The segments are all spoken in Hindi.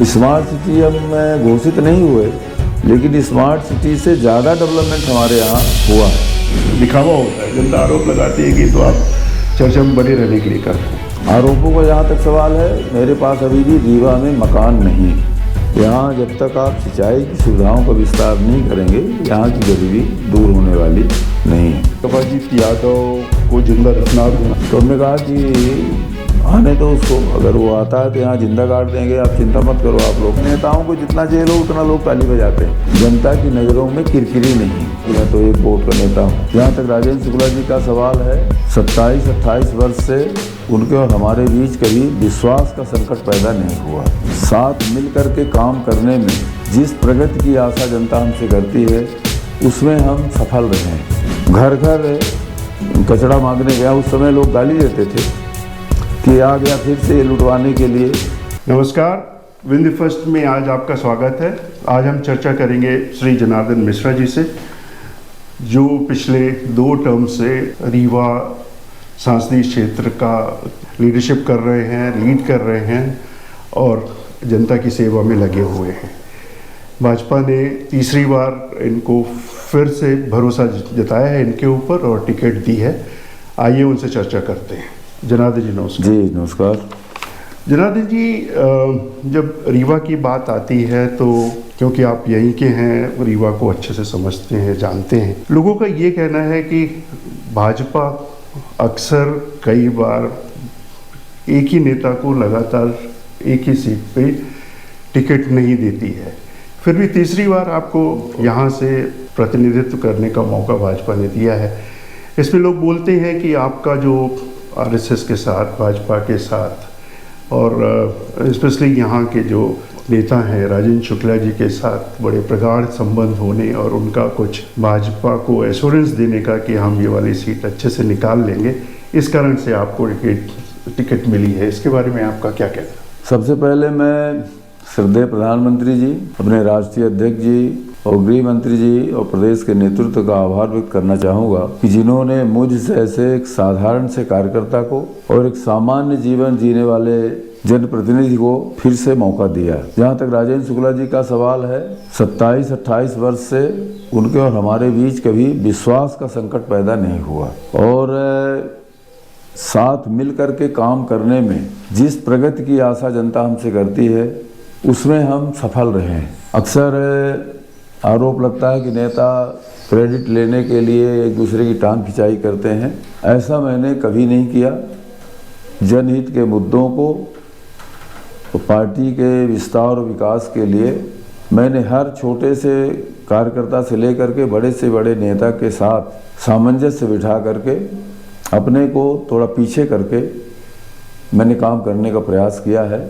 स्मार्ट सिटी हम घोषित नहीं हुए, लेकिन स्मार्ट सिटी से ज़्यादा डेवलपमेंट हमारे यहाँ हुआ है। दिखावा होता है, जनता आरोप लगाती है कि तो आप चर्चा में बने रहने के लिए करते हैं। आरोपों का जहाँ तक सवाल है, मेरे पास अभी भी रीवा में मकान नहीं है। यहाँ जब तक आप सिंचाई की सुविधाओं का विस्तार नहीं करेंगे, यहाँ की गरीबी दूर होने वाली नहीं है। अजीत यादव को जिंदा रखना, तो हमने कहा कि आने तो उसको, अगर वो आता है तो यहाँ जिंदा काट देंगे, आप चिंता मत करो। आप लोग नेताओं को जितना जेल हो उतना लोग ताली बजाते हैं। जनता की नज़रों में किरकिरी नहीं। मैं तो एक वोट का नेता हूँ। जहाँ तक राजेंद्र शुक्ला जी का सवाल है, 27-28 वर्ष से उनके और हमारे बीच कभी विश्वास का संकट पैदा नहीं हुआ। साथ मिल करके काम करने में जिस प्रगति की आशा जनता हमसे करती है, उसमें हम सफल रहे हैं। घर घर कचरा मांगने गया, उस समय लोग गाली देते थे कि आ गया फिर से लुटवाने के लिए। नमस्कार, विन द फर्स्ट में आज आपका स्वागत है। आज हम चर्चा करेंगे श्री जनार्दन मिश्रा जी से, जो पिछले 2 टर्म से रीवा सांसदीय क्षेत्र का लीडरशिप कर रहे हैं, लीड कर रहे हैं और जनता की सेवा में लगे हुए हैं। भाजपा ने तीसरी बार इनको फिर से भरोसा जताया है इनके ऊपर और टिकट दी है। आइए उनसे चर्चा करते हैं। जनार्दन जी नमस्कार। जी नमस्कार। जनार्दन जी, जब रीवा की बात आती है तो क्योंकि आप यहीं के हैं, रीवा को अच्छे से समझते हैं, जानते हैं, लोगों का ये कहना है कि भाजपा अक्सर कई बार एक ही नेता को लगातार एक ही सीट पे टिकट नहीं देती है, फिर भी तीसरी बार आपको यहाँ से प्रतिनिधित्व करने का मौका भाजपा ने दिया है। इसमें लोग बोलते हैं कि आपका जो आरएसएस के साथ, भाजपा के साथ और स्पेशली यहाँ के जो नेता हैं राजेंद्र शुक्ला जी के साथ बड़े प्रगाढ़ संबंध होने और उनका कुछ भाजपा को एश्योरेंस देने का कि हम ये वाली सीट अच्छे से निकाल लेंगे, इस कारण से आपको टिकट मिली है। इसके बारे में आपका क्या कहना है? सबसे पहले मैं श्रद्धेय प्रधानमंत्री जी, अपने राष्ट्रीय अध्यक्ष जी और गृह मंत्री जी और प्रदेश के नेतृत्व का आभार व्यक्त करना चाहूँगा कि जिन्होंने मुझ जैसे एक साधारण से कार्यकर्ता को और एक सामान्य जीवन जीने वाले जनप्रतिनिधि को फिर से मौका दिया। जहाँ तक राजेंद्र शुक्ला जी का सवाल है, 27-28 वर्ष से उनके और हमारे बीच कभी विश्वास का संकट पैदा नहीं हुआ और साथ मिल करके काम करने में जिस प्रगति की आशा जनता हमसे करती है, उसमें हम सफल रहे हैं। अक्सर आरोप लगता है कि नेता क्रेडिट लेने के लिए एक दूसरे की टांग खिंचाई करते हैं। ऐसा मैंने कभी नहीं किया। जनहित के मुद्दों को, पार्टी के विस्तार और विकास के लिए मैंने हर छोटे से कार्यकर्ता से लेकर के बड़े से बड़े नेता के साथ सामंजस्य बिठा करके अपने को थोड़ा पीछे करके मैंने काम करने का प्रयास किया है।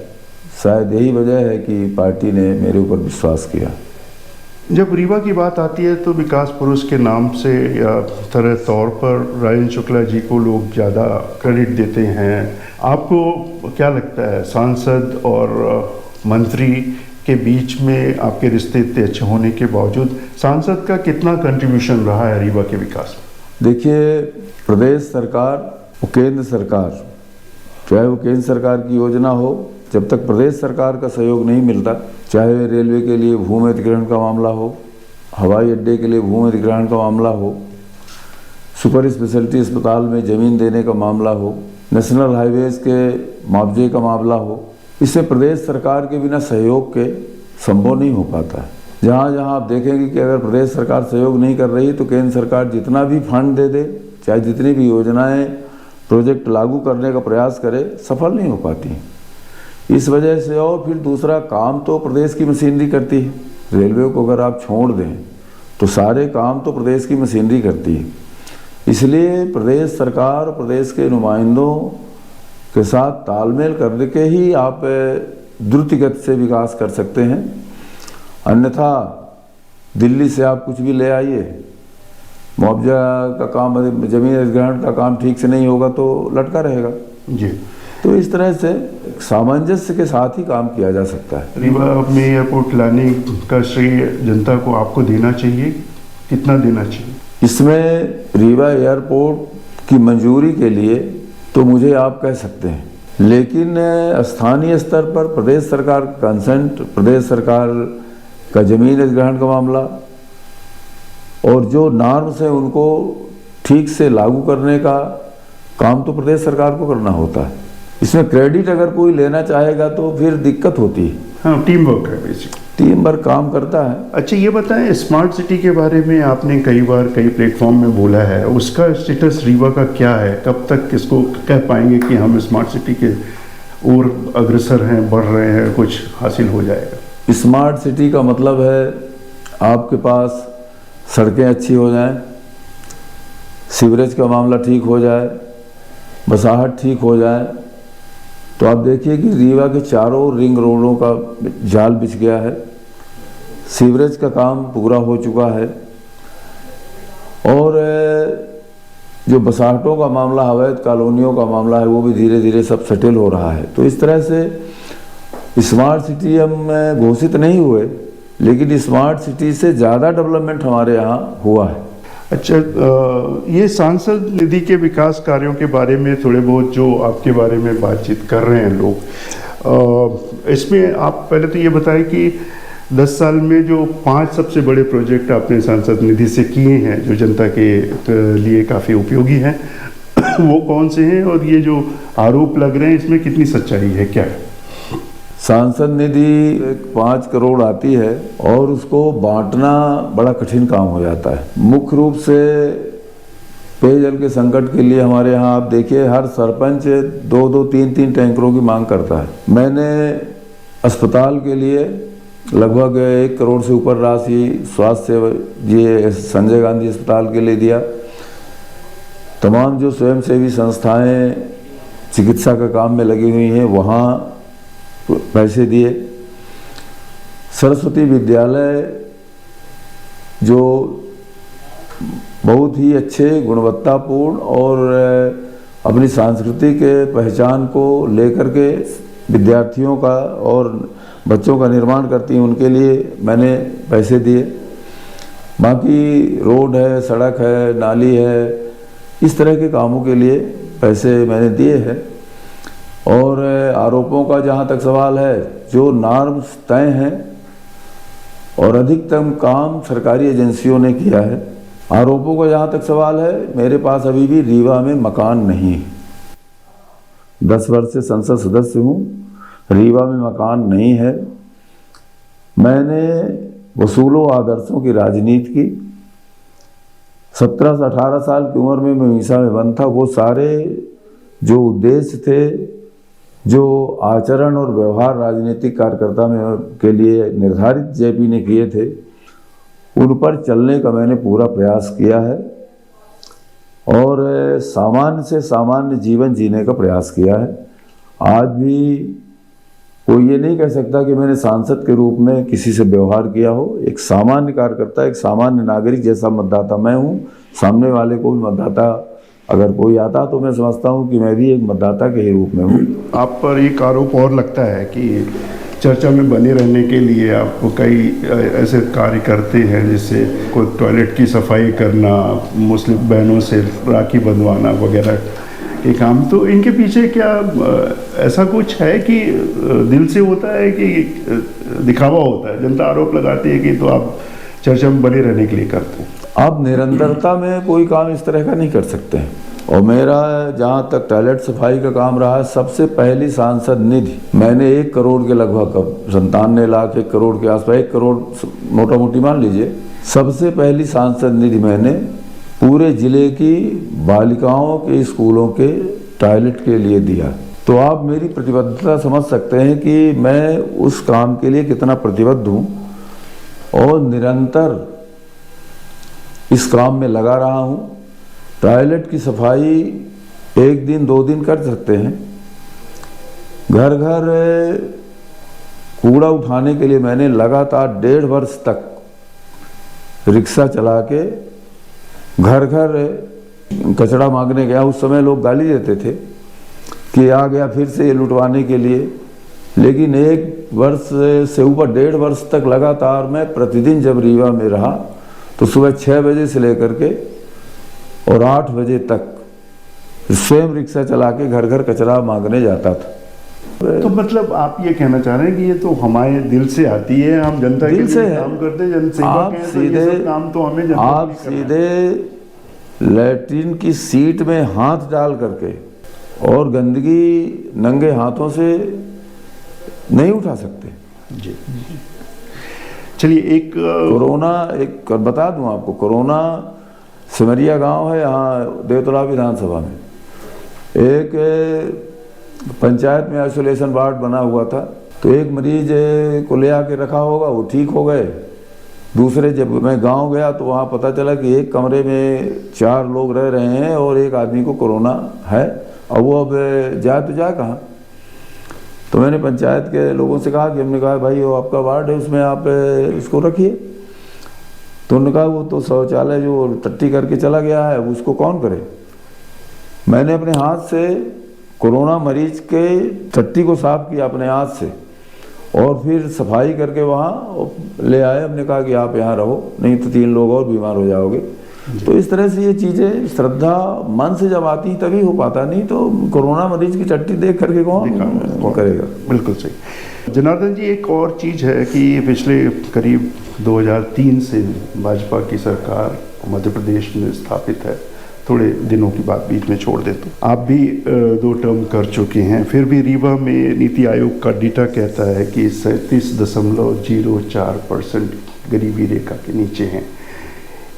शायद यही वजह है कि पार्टी ने मेरे ऊपर विश्वास किया। जब रीवा की बात आती है तो विकास पुरुष के नाम से या तरह तौर पर राजेंद्र शुक्ला जी को लोग ज़्यादा क्रेडिट देते हैं। आपको क्या लगता है, सांसद और मंत्री के बीच में आपके रिश्ते इतने अच्छे होने के बावजूद सांसद का कितना कंट्रीब्यूशन रहा है रीवा के विकास में? देखिए, प्रदेश सरकार और केंद्र सरकार, चाहे वो केंद्र सरकार की योजना हो, जब तक प्रदेश सरकार का सहयोग नहीं मिलता, चाहे रेलवे के लिए भूमि अधिग्रहण का मामला हो, हवाई अड्डे के लिए भूमि अधिग्रहण का मामला हो, सुपर स्पेशलिटी अस्पताल में ज़मीन देने का मामला हो, नेशनल हाईवेज के मुआवजे का मामला हो, इससे प्रदेश सरकार के बिना सहयोग के संभव नहीं हो पाता है। जहाँ जहाँ आप देखेंगे कि अगर प्रदेश सरकार सहयोग नहीं कर रही तो केंद्र सरकार जितना भी फंड दे दे, चाहे जितनी भी योजनाएँ प्रोजेक्ट लागू करने का प्रयास करे, सफल नहीं हो पाती। इस वजह से और फिर दूसरा काम तो प्रदेश की मशीनरी करती है। रेलवे को अगर आप छोड़ दें तो सारे काम तो प्रदेश की मशीनरी करती है। इसलिए प्रदेश सरकार, प्रदेश के नुमाइंदों के साथ तालमेल करके ही आप द्रुत गति से विकास कर सकते हैं। अन्यथा दिल्ली से आप कुछ भी ले आइए, मुआवजा का काम, जमीन अधिग्रहण का काम ठीक से नहीं होगा तो लटका रहेगा जी। तो इस तरह से सामंजस्य के साथ ही काम किया जा सकता है। रीवा में एयरपोर्ट लाने का श्रेय जनता को आपको देना चाहिए, कितना देना चाहिए? इसमें रीवा एयरपोर्ट की मंजूरी के लिए तो मुझे आप कह सकते हैं लेकिन स्थानीय स्तर पर प्रदेश सरकार कंसेंट, प्रदेश सरकार का जमीन अधिग्रहण का मामला और जो नॉर्म्स है उनको ठीक से लागू करने का काम तो प्रदेश सरकार को करना होता है। इसमें क्रेडिट अगर कोई लेना चाहेगा तो फिर दिक्कत होती है। हाँ, टीम वर्क है बेसिक, टीम वर्क काम करता है। अच्छा, ये बताएं स्मार्ट सिटी के बारे में आपने कई बार कई प्लेटफॉर्म में बोला है, उसका स्टेटस रीवा का क्या है? कब तक इसको कह पाएंगे कि हम स्मार्ट सिटी के और अग्रसर हैं, बढ़ रहे हैं, कुछ हासिल हो जाएगा? स्मार्ट सिटी का मतलब है आपके पास सड़कें अच्छी हो जाएं, सीवरेज का मामला ठीक हो जाए, बसाहट ठीक हो जाए। तो आप देखिए कि रीवा के चारों रिंग रोडों का जाल बिछ गया है, सीवरेज का काम पूरा हो चुका है और जो बसाहटों का मामला, अवैध कॉलोनियों का मामला है, वो भी धीरे धीरे सब सेटल हो रहा है। तो इस तरह से स्मार्ट सिटी हम घोषित नहीं हुए, लेकिन स्मार्ट सिटी से ज़्यादा डेवलपमेंट हमारे यहाँ हुआ है। अच्छा, ये सांसद निधि के विकास कार्यों के बारे में थोड़े बहुत जो आपके बारे में बातचीत कर रहे हैं लोग, इसमें आप पहले तो ये बताएं कि 10 साल में जो 5 सबसे बड़े प्रोजेक्ट आपने सांसद निधि से किए हैं जो जनता के लिए काफ़ी उपयोगी हैं वो कौन से हैं, और ये जो आरोप लग रहे हैं इसमें कितनी सच्चाई है, क्या है? सांसद निधि 5 करोड़ आती है और उसको बांटना बड़ा कठिन काम हो जाता है। मुख्य रूप से पेयजल के संकट के लिए हमारे यहाँ आप देखिए हर सरपंच 2-2, 3-3 टैंकरों की मांग करता है। मैंने अस्पताल के लिए लगभग 1 करोड़ से ऊपर राशि स्वास्थ्य ये संजय गांधी अस्पताल के लिए दिया। तमाम जो स्वयंसेवी संस्थाएं चिकित्सा का काम में लगी हुई हैं वहाँ पैसे दिए। सरस्वती विद्यालय जो बहुत ही अच्छे, गुणवत्तापूर्ण और अपनी सांस्कृतिक पहचान को लेकर के विद्यार्थियों का और बच्चों का निर्माण करती हैं, उनके लिए मैंने पैसे दिए। बाकी रोड है, सड़क है, नाली है, इस तरह के कामों के लिए पैसे मैंने दिए हैं। और आरोपों का जहाँ तक सवाल है, जो नॉर्म्स तय हैं और अधिकतम काम सरकारी एजेंसियों ने किया है। आरोपों का जहाँ तक सवाल है, मेरे पास अभी भी रीवा में मकान नहीं है। 10 वर्ष से संसद सदस्य हूँ, रीवा में मकान नहीं है। मैंने वसूलों आदर्शों की राजनीति की। 17 से 18 साल की उम्र में मैं मीसा में बंद था। वो सारे जो उद्देश्य थे, जो आचरण और व्यवहार राजनीतिक कार्यकर्ता में के लिए निर्धारित जेपी ने किए थे, उन पर चलने का मैंने पूरा प्रयास किया है और सामान्य से सामान्य जीवन जीने का प्रयास किया है। आज भी कोई ये नहीं कह सकता कि मैंने सांसद के रूप में किसी से व्यवहार किया हो। एक सामान्य कार्यकर्ता, एक सामान्य नागरिक जैसा मतदाता मैं हूँ। सामने वाले को भी मतदाता अगर कोई आता तो मैं समझता हूँ कि मैं भी एक मतदाता के ही रूप में हूँ। आप पर एक आरोप और लगता है कि चर्चा में बने रहने के लिए आप कई ऐसे कार्य करते हैं, जिससे कोई टॉयलेट की सफाई करना, मुस्लिम बहनों से राखी बंधवाना वगैरह के काम। तो इनके पीछे क्या ऐसा कुछ है कि दिल से होता है कि दिखावा होता है? जनता आरोप लगाती है कि तो आप चर्चा में बने रहने के लिए करते हैं। आप निरंतरता में कोई काम इस तरह का नहीं कर सकते हैं। और मेरा जहाँ तक टॉयलेट सफाई का काम रहा है, सबसे पहली सांसद निधि मैंने 1 करोड़ के लगभग, 97 लाख 1 करोड़ के आसपास, 1 करोड़ मोटा मोटी मान लीजिए, सबसे पहली सांसद निधि मैंने पूरे जिले की बालिकाओं के स्कूलों के टॉयलेट के लिए दिया। तो आप मेरी प्रतिबद्धता समझ सकते हैं कि मैं उस काम के लिए कितना प्रतिबद्ध हूँ और निरंतर इस काम में लगा रहा हूँ। टॉयलेट की सफाई 1 दिन 2 दिन कर सकते हैं। घर घर कूड़ा उठाने के लिए मैंने लगातार 1.5 वर्ष तक रिक्शा चला के घर घर कचरा मांगने गया। उस समय लोग गाली देते थे कि आ गया फिर से ये लुटवाने के लिए, लेकिन 1 वर्ष से ऊपर 1.5 वर्ष तक लगातार मैं प्रतिदिन जब रीवा में रहा तो सुबह 6 बजे से लेकर के और 8 बजे तक स्वयं रिक्शा चला के घर घर कचरा मांगने जाता था। तो मतलब आप ये कहना चाह रहे हैं कि ये तो हमारे दिल से आती है, हम जनता के दिल से लिए है। काम करते हैं, जनसेवा आप के हैं, तो ये सब काम तो हमें जनता आप को ही करना है। सीधे लैट्रिन की सीट में हाथ डाल करके और गंदगी नंगे हाथों से नहीं उठा सकते। जी। चलिए एक कोरोना, एक बता दूं आपको, कोरोना सिमरिया गांव है यहाँ देवतला विधानसभा में, एक पंचायत में आइसोलेशन वार्ड बना हुआ था, तो एक मरीज को ले आके रखा होगा, वो ठीक हो गए। दूसरे जब मैं गांव गया तो वहाँ पता चला कि एक कमरे में 4 लोग रह रहे हैं और एक आदमी को कोरोना है, और वो अब जाए तो जाए कहाँ। तो मैंने पंचायत के लोगों से कहा कि हमने कहा भाई वो आपका वार्ड है, उसमें आप इसको रखिए। तो उन्होंने कहा वो तो शौचालय जो टट्टी करके चला गया है उसको कौन करे। मैंने अपने हाथ से कोरोना मरीज के टट्टी को साफ किया अपने हाथ से, और फिर सफाई करके वहाँ ले आए। हमने कहा कि आप यहाँ रहो, नहीं तो 3 लोग और बीमार हो जाओगे। तो इस तरह से ये चीज़ें श्रद्धा मन से जब आती तभी हो पाता, नहीं तो कोरोना मरीज की टट्टी देख करके कौन करेगा। बिल्कुल सही। जनार्दन जी, एक और चीज़ है कि पिछले करीब 2003 से भाजपा की सरकार मध्य प्रदेश में स्थापित है। थोड़े दिनों की बात बीच में छोड़ दे तो आप भी 2 टर्म कर चुके हैं, फिर भी रीवा में नीति आयोग का डेटा कहता है कि 37.04% गरीबी रेखा के नीचे हैं।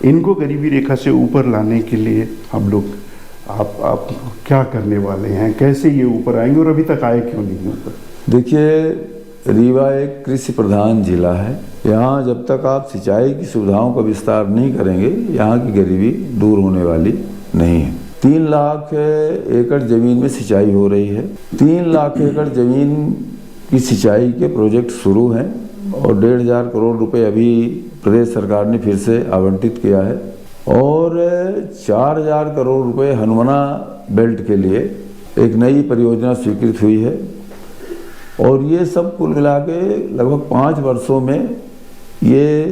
इनको गरीबी रेखा से ऊपर लाने के लिए हम लोग आप क्या करने वाले हैं, कैसे ये ऊपर आएंगे और अभी तक आए क्यों नहीं ऊपर? देखिए, रीवा एक कृषि प्रधान जिला है। यहाँ जब तक आप सिंचाई की सुविधाओं का विस्तार नहीं करेंगे, यहाँ की गरीबी दूर होने वाली नहीं है। 3 लाख एकड़ जमीन में सिंचाई हो रही है। 3 लाख एकड़ जमीन की सिंचाई के प्रोजेक्ट शुरू हैं और 1,500 करोड़ रुपए अभी प्रदेश सरकार ने फिर से आवंटित किया है, और 4,000 करोड़ रुपए हनुमना बेल्ट के लिए एक नई परियोजना स्वीकृत हुई है। और ये सब कुल मिला के लगभग 5 वर्षों में ये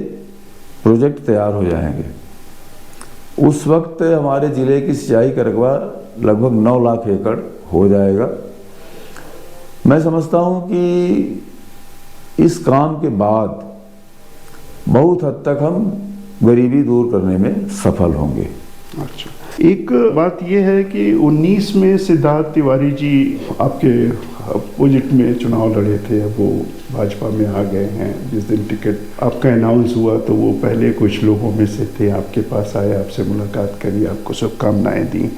प्रोजेक्ट तैयार हो जाएंगे। उस वक्त हमारे ज़िले की सिंचाई का रकबा लगभग 9 लाख एकड़ हो जाएगा। मैं समझता हूँ कि इस काम के बाद बहुत हद तक हम गरीबी दूर करने में सफल होंगे। अच्छा, एक बात यह है कि 19 में सिद्धार्थ तिवारी जी आपके अपोजिट में चुनाव लड़े थे, वो भाजपा में आ गए हैं। जिस दिन टिकट आपका अनाउंस हुआ तो वो पहले कुछ लोगों में से थे, आपके पास आए, आपसे मुलाकात करी, आपको शुभकामनाएं दी।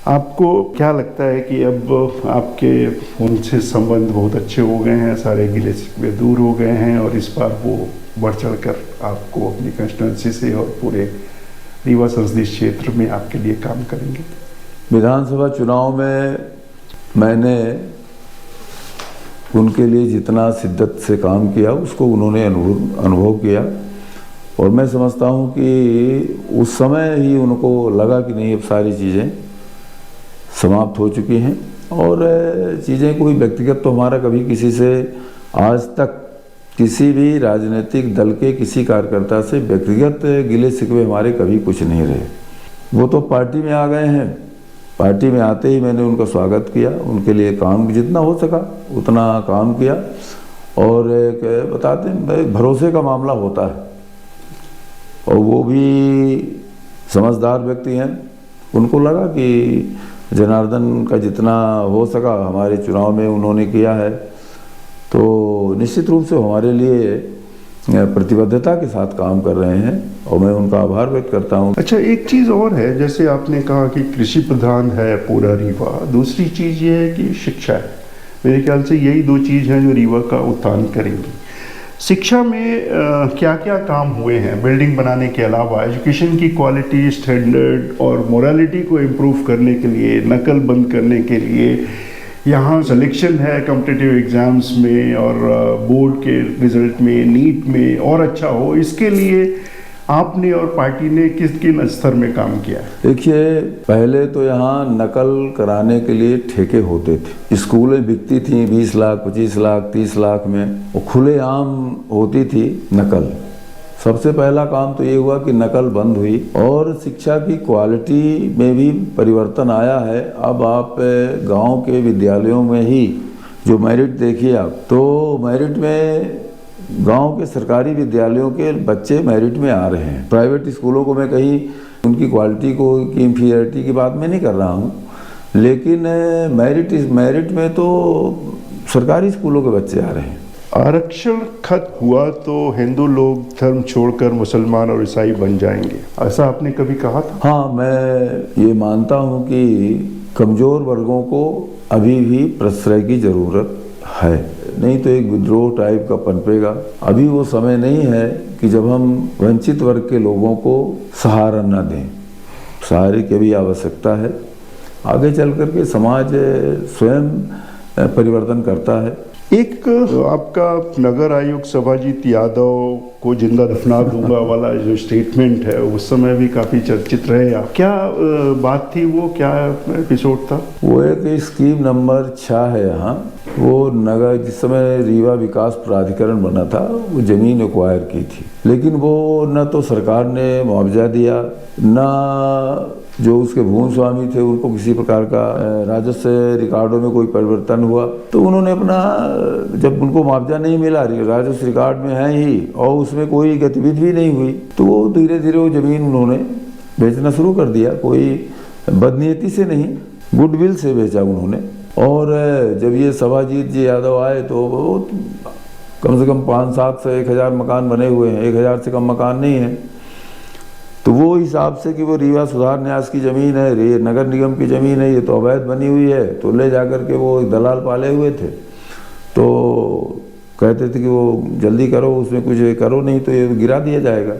आपको क्या लगता है कि अब आपके उनसे संबंध बहुत अच्छे हो गए हैं, सारे गिले शिकवे दूर हो गए हैं, और इस बार वो बढ़ चढ़ कर आपको अपनी कंस्टिट्यूंसी से और पूरे रीवा संसदीय क्षेत्र में आपके लिए काम करेंगे? विधानसभा चुनाव में मैंने उनके लिए जितना शिद्दत से काम किया उसको उन्होंने अनुभव किया, और मैं समझता हूँ कि उस समय ही उनको लगा कि नहीं, अब सारी चीज़ें समाप्त हो चुकी हैं। और चीज़ें कोई व्यक्तिगत तो हमारा कभी किसी से आज तक किसी भी राजनीतिक दल के किसी कार्यकर्ता से व्यक्तिगत गिले शिकवे हमारे कभी कुछ नहीं रहे। वो तो पार्टी में आ गए हैं, पार्टी में आते ही मैंने उनका स्वागत किया, उनके लिए काम जितना हो सका उतना काम किया। और एक बताते हैं भरोसे का मामला होता है, और वो भी समझदार व्यक्ति हैं। उनको लगा कि जनार्दन का जितना हो सका हमारे चुनाव में उन्होंने किया है, तो निश्चित रूप से हमारे लिए प्रतिबद्धता के साथ काम कर रहे हैं, और मैं उनका आभार व्यक्त करता हूं। अच्छा, एक चीज़ और है, जैसे आपने कहा कि कृषि प्रधान है पूरा रीवा, दूसरी चीज़ ये है कि शिक्षा है। मेरे ख्याल से यही 2 चीज़ हैं जो रीवा का उत्थान करेंगी। शिक्षा में क्या क्या काम हुए हैं बिल्डिंग बनाने के अलावा? एजुकेशन की क्वालिटी, स्टैंडर्ड और मोरालिटी को इम्प्रूव करने के लिए, नकल बंद करने के लिए, यहाँ सिलेक्शन है कॉम्पिटिटिव एग्जाम्स में और बोर्ड के रिजल्ट में, नीट में और अच्छा हो, इसके लिए आपने और पार्टी ने किन स्तर में काम किया है? देखिए, पहले तो यहाँ नकल कराने के लिए ठेके होते थे, स्कूलें बिकती थी 20 लाख, 25 लाख, 30 लाख में, वो खुलेआम होती थी नकल। सबसे पहला काम तो ये हुआ कि नकल बंद हुई और शिक्षा की क्वालिटी में भी परिवर्तन आया है। अब आप गांव के विद्यालयों में ही जो मेरिट देखिए आप, तो मेरिट में गांव के सरकारी विद्यालयों के बच्चे मेरिट में आ रहे हैं। प्राइवेट स्कूलों को मैं कहीं उनकी क्वालिटी को की इंफीरियरिटी की बात मैं नहीं कर रहा हूँ, लेकिन मेरिट में तो सरकारी स्कूलों के बच्चे आ रहे हैं। आरक्षण खत्म हुआ तो हिंदू लोग धर्म छोड़कर मुसलमान और ईसाई बन जाएंगे, ऐसा आपने कभी कहा था? हाँ, मैं ये मानता हूँ कि कमज़ोर वर्गों को अभी भी प्रश्रय की ज़रूरत है, नहीं तो एक विद्रोह टाइप का पनपेगा। अभी वो समय नहीं है कि जब हम वंचित वर्ग के लोगों को सहारा न दें, सहारे की भी आवश्यकता है। आगे चल कर के समाज स्वयं परिवर्तन करता है। एक आपका नगर आयुक्त सभाजीत यादव को जिंदा दफना दूंगा वाला जो स्टेटमेंट है, उस समय भी काफी चर्चित रहे आप। क्या बात थी वो, क्या एपिसोड था? वो एक स्कीम नंबर 6 है यहाँ, वो नगर जिस समय रीवा विकास प्राधिकरण बना था वो जमीन एक्वायर की थी, लेकिन वो न तो सरकार ने मुआवजा दिया, न जो उसके भूमि स्वामी थे उनको किसी प्रकार का राजस्व रिकॉर्डों में कोई परिवर्तन हुआ। तो उन्होंने अपना, जब उनको मुआवजा नहीं मिला, राजस्व रिकॉर्ड में है ही और उसमें कोई गतिविधि भी नहीं हुई, तो वो धीरे धीरे वो जमीन उन्होंने बेचना शुरू कर दिया। कोई बदनीयती से नहीं, गुडविल से बेचा उन्होंने। और जब ये सभाजीत जी यादव आए तो वो कम से कम 500 से 1000 मकान बने हुए हैं, 1000 से कम मकान नहीं है। तो वो हिसाब से कि वो रीवा सुधार न्यास की ज़मीन है, नगर निगम की ज़मीन है, ये तो अवैध बनी हुई है, तो ले जाकर के वो दलाल पाले हुए थे, तो कहते थे कि वो जल्दी करो, उसमें कुछ करो, नहीं तो ये गिरा दिया जाएगा।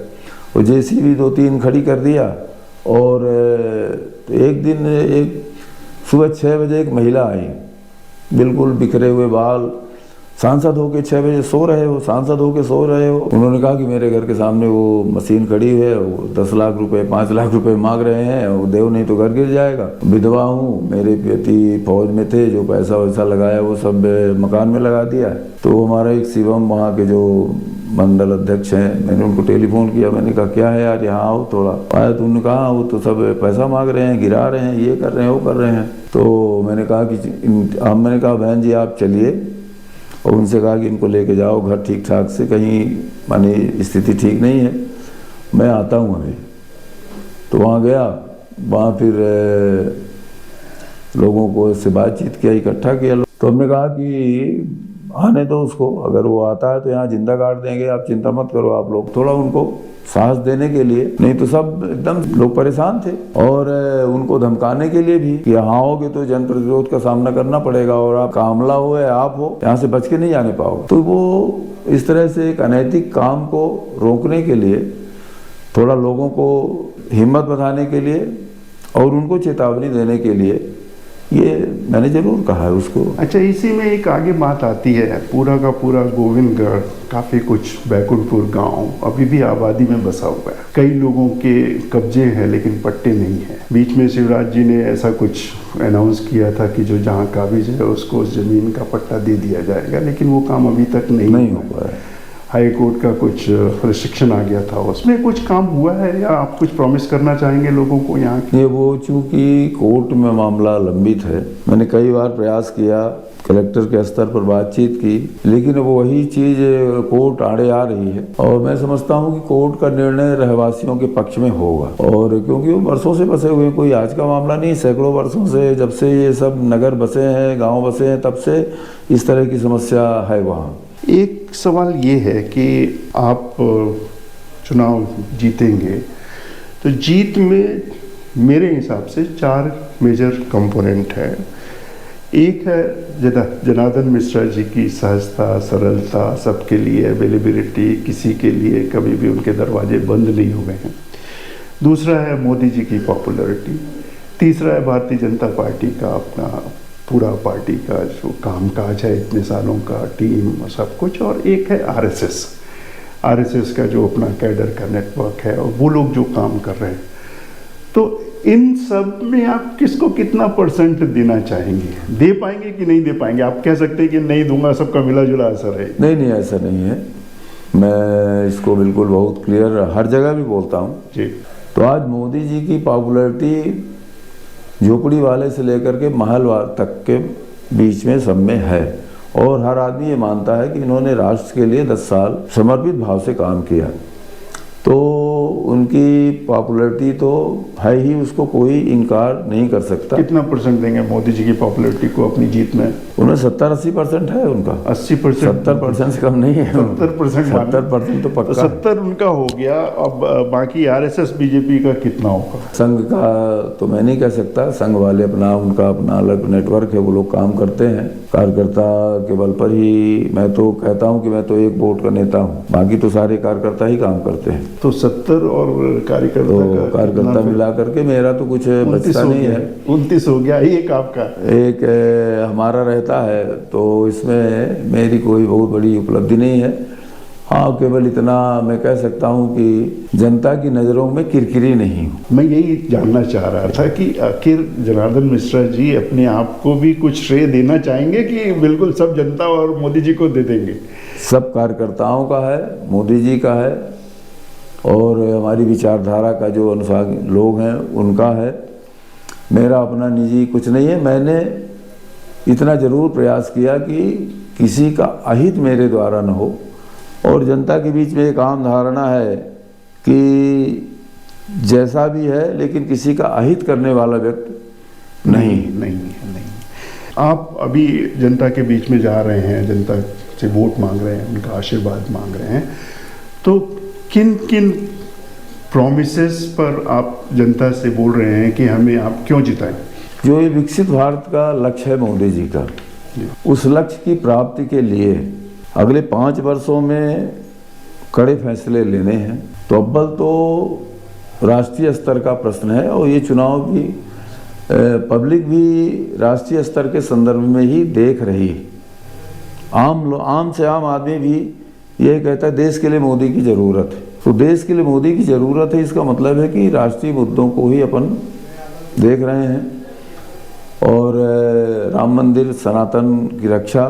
और जेसीबी 2-3 खड़ी कर दिया। और एक दिन सुबह 6 बजे एक महिला आई, बिल्कुल बिखरे हुए बाल, सांसद होके 6 बजे सो रहे हो, सांसद होके सो रहे हो। उन्होंने कहा कि मेरे घर के सामने वो मशीन खड़ी है, वो 10 लाख रुपए 5 लाख रुपए मांग रहे हैं, वो देव नहीं तो घर गिर जाएगा। विधवा हूँ, मेरे पति फौज में थे, जो पैसा वैसा लगाया वो सब मकान में लगा दिया। तो हमारा एक शिवम वहाँ के जो मंडल अध्यक्ष हैं, मैंने उनको टेलीफोन किया, मैंने कहा क्या है यार, यहाँ आओ थोड़ा। आया तो उन्होंने कहा वो तो सब पैसा मांग रहे हैं, गिरा रहे हैं, ये कर रहे हैं, वो कर रहे हैं। तो मैंने कहा बहन जी आप चलिए और उनसे कहा कि इनको लेके जाओ घर ठीक ठाक से, कहीं माने स्थिति ठीक नहीं है, मैं आता हूँ अभी। तो वहाँ गया, वहाँ फिर लोगों को से बातचीत किया, इकट्ठा किया। तो हमने कहा कि आने दो उसको, अगर वो आता है तो यहाँ जिंदा गाड़ देंगे, आप चिंता मत करो आप लोग। थोड़ा उनको साहस देने के लिए, नहीं तो सब एकदम लोग परेशान थे, और उनको धमकाने के लिए भी कि यहाँ आओगे तो जन प्रतिरोध का सामना करना पड़ेगा, और आपका हमला हो या आप हो, यहाँ से बच के नहीं जाने पाओगे। तो वो इस तरह से एक अनैतिक काम को रोकने के लिए, थोड़ा लोगों को हिम्मत बढ़ाने के लिए और उनको चेतावनी देने के लिए ये मैंने जरूर कहा है उसको। अच्छा, इसी में एक आगे बात आती है, पूरा का पूरा गोविंदगढ़, काफ़ी कुछ बैकुंठपुर गांव अभी भी आबादी में बसा हुआ है, कई लोगों के कब्जे हैं लेकिन पट्टे नहीं हैं। बीच में शिवराज जी ने ऐसा कुछ अनाउंस किया था कि जो जहां काबिज है उसको उस ज़मीन का पट्टा दे दिया जाएगा, लेकिन वो काम अभी तक नहीं हो पाया। हाई कोर्ट का कुछ रिस्ट्रिक्शन आ गया था, उसमें कुछ काम हुआ है या आप कुछ प्रॉमिस करना चाहेंगे लोगों को यहाँ? ये वो चूँकि कोर्ट में मामला लंबित है, मैंने कई बार प्रयास किया, कलेक्टर के स्तर पर बातचीत की, लेकिन वो वही चीज़ कोर्ट आड़े आ रही है। और मैं समझता हूँ कि कोर्ट का निर्णय रहवासियों के पक्ष में होगा, और क्योंकि वो वर्षों से बसे हुए, कोई आज का मामला नहीं, सैकड़ों वर्षों से, जब से ये सब नगर बसे हैं, गाँव बसे हैं, तब से इस तरह की समस्या है वहाँ। एक सवाल ये है कि आप चुनाव जीतेंगे तो जीत में मेरे हिसाब से 4 मेजर कंपोनेंट है। एक है जनार्दन मिश्रा जी की सहजता, सरलता, सबके लिए अवेलेबिलिटी, किसी के लिए कभी भी उनके दरवाजे बंद नहीं हुए हैं। दूसरा है मोदी जी की पॉपुलैरिटी। तीसरा है भारतीय जनता पार्टी का अपना पूरा पार्टी का जो कामकाज है, इतने सालों का टीम और सब कुछ। और एक है आरएसएस का जो अपना कैडर का नेटवर्क है और वो लोग जो काम कर रहे हैं। तो इन सब में आप किसको कितना % देना चाहेंगे? दे पाएंगे कि नहीं दे पाएंगे? आप कह सकते हैं कि नहीं दूंगा, सबका मिला जुला असर है। नहीं, ऐसा नहीं है। मैं इसको बिल्कुल बहुत क्लियर हर जगह भी बोलता हूँ। जी। तो आज मोदी जी की पॉपुलैरिटी झोपड़ी वाले से लेकर के महल तक के बीच में सब में है, और हर आदमी ये मानता है कि इन्होंने राष्ट्र के लिए 10 साल समर्पित भाव से काम किया, तो उनकी पॉपुलैरिटी तो है ही, उसको कोई इनकार नहीं कर सकता। कितना परसेंट देंगे मोदी जी की पॉपुलैरिटी को अपनी जीत में? उन्हें 70-80% है उनका। 80%? 70% से कम नहीं है। 70%? 70% तो पक्का। 70 उनका हो गया। अब बाकी आरएसएस बीजेपी का कितना होगा? संघ का तो मैं नहीं कह सकता, संघ वाले उनका अपना अलग नेटवर्क है, वो लोग काम करते हैं कार्यकर्ता के बल पर ही। मैं तो कहता हूं कि मैं तो एक वोट का नेता हूं, बाकी तो सारे कार्यकर्ता ही काम करते हैं। तो 70 और कार्यकर्ता मिला करके मेरा तो कुछ बचता नहीं है। 29 हो गया। एक आपका, एक हमारा रहता है, तो इसमें मेरी कोई बहुत बड़ी उपलब्धि नहीं है। हाँ, केवल इतना मैं कह सकता हूँ कि जनता की नज़रों में किरकिरी नहीं हूँ। मैं यही जानना चाह रहा था कि आखिर जनार्दन मिश्रा जी अपने आप को भी कुछ श्रेय देना चाहेंगे कि बिल्कुल सब जनता और मोदी जी को दे देंगे? सब कार्यकर्ताओं का है, मोदी जी का है, और हमारी विचारधारा का जो अनुसार लोग हैं उनका है। मेरा अपना निजी कुछ नहीं है। मैंने इतना जरूर प्रयास किया कि किसी का अहित मेरे द्वारा न हो, और जनता के बीच में एक आम धारणा है कि जैसा भी है लेकिन किसी का अहित करने वाला व्यक्ति नहीं। आप अभी जनता के बीच में जा रहे हैं, जनता से वोट मांग रहे हैं, उनका आशीर्वाद मांग रहे हैं, तो किन किन प्रॉमिसेस पर आप जनता से बोल रहे हैं कि हमें आप क्यों जिताएं? जो ये विकसित भारत का लक्ष्य है मोदी जी का, उस लक्ष्य की प्राप्ति के लिए अगले 5 वर्षों में कड़े फैसले लेने हैं। तो अव्वल तो राष्ट्रीय स्तर का प्रश्न है, और ये चुनाव भी पब्लिक भी राष्ट्रीय स्तर के संदर्भ में ही देख रही है। आम से आम आदमी भी ये कहता है देश के लिए मोदी की ज़रूरत है। तो देश के लिए मोदी की ज़रूरत है, इसका मतलब है कि राष्ट्रीय मुद्दों को ही अपन देख रहे हैं। और राम मंदिर सनातन की रक्षा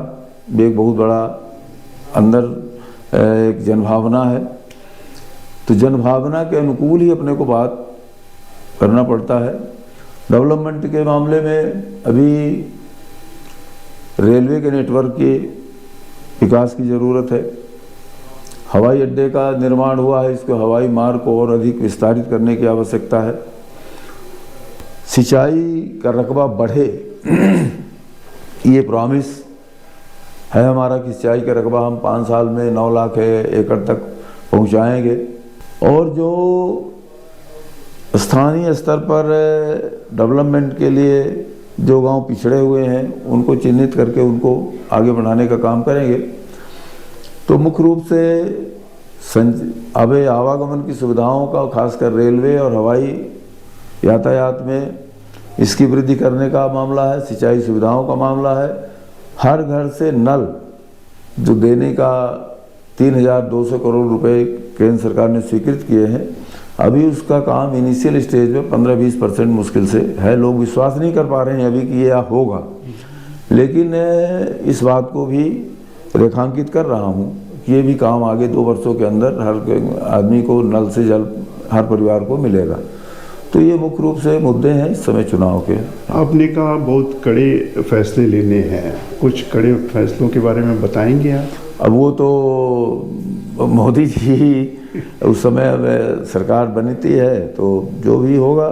भी एक बहुत बड़ा अंदर एक जनभावना है। तो जनभावना के अनुकूल ही अपने को बात करना पड़ता है। डेवलपमेंट के मामले में अभी रेलवे के नेटवर्क के विकास की ज़रूरत है। हवाई अड्डे का निर्माण हुआ है, इसको हवाई मार्ग को और अधिक विस्तारित करने की आवश्यकता है। सिंचाई का रकबा बढ़े ये प्रॉमिस है हमारा कि सिंचाई का रकबा हम 5 साल में 9 लाख एकड़ तक पहुंचाएंगे। और जो स्थानीय स्तर पर डेवलपमेंट के लिए जो गांव पिछड़े हुए हैं उनको चिन्हित करके उनको आगे बढ़ाने का काम करेंगे। तो मुख्य रूप से अब आवागमन की सुविधाओं का, खासकर रेलवे और हवाई यातायात में इसकी वृद्धि करने का मामला है। सिंचाई सुविधाओं का मामला है। हर घर से नल जो देने का 3,200 करोड़ रुपए केंद्र सरकार ने स्वीकृत किए हैं, अभी उसका काम इनिशियल स्टेज में 15-20% मुश्किल से है। लोग विश्वास नहीं कर पा रहे हैं अभी कि यह होगा, लेकिन इस बात को भी रेखांकित कर रहा हूँ कि ये भी काम आगे 2 वर्षों के अंदर हर आदमी को नल से जल हर परिवार को मिलेगा। तो ये मुख्य रूप से मुद्दे हैं इस समय चुनाव के। आपने कहा बहुत कड़े फैसले लेने हैं, कुछ कड़े फैसलों के बारे में बताएंगे आप? अब वो तो मोदी जी उस समय सरकार बनती है, तो जो भी होगा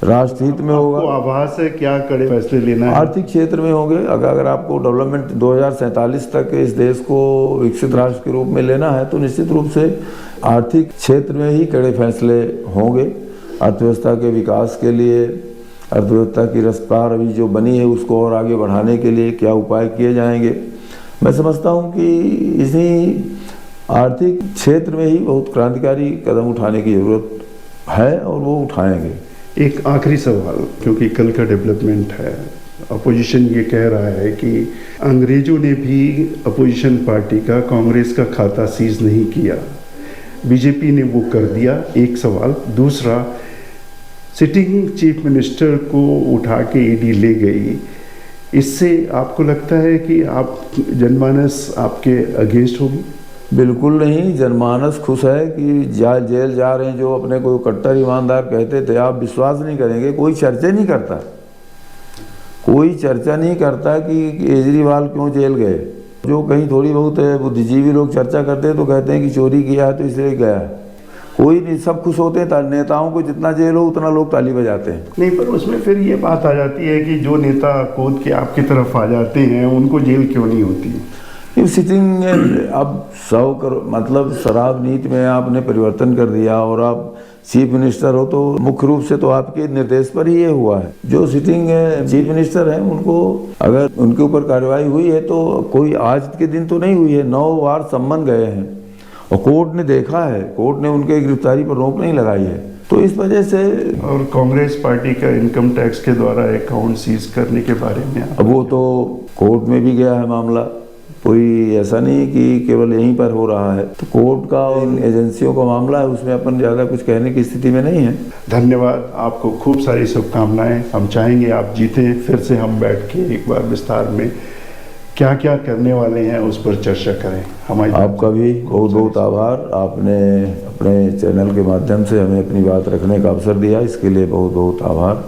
राष्ट्रहित में होगा। आपको आभास है क्या कड़े फैसले लेना है? आर्थिक क्षेत्र में होंगे। अगर आपको डेवलपमेंट 2047 तक इस देश को विकसित राष्ट्र के रूप में लेना है तो निश्चित रूप से आर्थिक क्षेत्र में ही कड़े फैसले होंगे। अर्थव्यवस्था के विकास के लिए, अर्थव्यवस्था की रफ्तार अभी जो बनी है उसको और आगे बढ़ाने के लिए क्या उपाय किए जाएंगे। मैं समझता हूँ कि इसी आर्थिक क्षेत्र में ही बहुत क्रांतिकारी कदम उठाने की ज़रूरत है और वो उठाएंगे। एक आखिरी सवाल, क्योंकि कल का डेवलपमेंट है, अपोजिशन ये कह रहा है कि अंग्रेजों ने भी अपोजिशन पार्टी का, कांग्रेस का खाता सीज नहीं किया, बीजेपी ने वो कर दिया। एक सवाल। दूसरा, सिटिंग चीफ मिनिस्टर को उठा के ईडी ले गई, इससे आपको लगता है कि आप जनमानस आपके अगेंस्ट होगी? बिल्कुल नहीं, जनमानस खुश है कि जेल जा रहे हैं जो अपने को कट्टर ईमानदार कहते थे। आप विश्वास नहीं करेंगे, कोई चर्चा नहीं करता, कोई चर्चा नहीं करता कि केजरीवाल क्यों जेल गए। जो कहीं थोड़ी बहुत बुद्धिजीवी लोग चर्चा करते हैं तो कहते हैं कि चोरी किया है तो इसलिए गया है। कोई नहीं, सब खुश होते हैं। नेताओं को जितना जेल हो उतना लोग ताली बजाते हैं। नहीं, पर उसमें फिर ये बात आ जाती है कि जो नेता कूद के आपकी तरफ आ जाते हैं उनको जेल क्यों नहीं होती? सिटिंग अब 100 करोड़ मतलब शराब नीति में आपने परिवर्तन कर दिया और आप चीफ मिनिस्टर हो, तो मुख्य रूप से तो आपके निर्देश पर ही ये हुआ है। जो सिटिंग चीफ मिनिस्टर हैं उनको अगर उनके ऊपर कार्रवाई हुई है तो कोई आज के दिन तो नहीं हुई है, 9 बार सम्मन गए हैं और कोर्ट ने देखा है, कोर्ट ने उनके गिरफ्तारी पर रोक नहीं लगाई है। तो इस वजह से और कांग्रेस पार्टी का इनकम टैक्स के द्वारा अकाउंट सीज करने के बारे में अब वो तो कोर्ट में भी गया है मामला, कोई ऐसा नहीं कि केवल यहीं पर हो रहा है। तो कोर्ट का और इन एजेंसियों का मामला है, उसमें अपन ज़्यादा कुछ कहने की स्थिति में नहीं है। धन्यवाद, आपको खूब सारी शुभकामनाएं। हम चाहेंगे आप जीतें, फिर से हम बैठ के एक बार विस्तार में क्या क्या करने वाले हैं उस पर चर्चा करें। हमारी आपका भी बहुत बहुत आभार, आपने अपने चैनल के माध्यम से हमें अपनी बात रखने का अवसर दिया, इसके लिए बहुत बहुत आभार।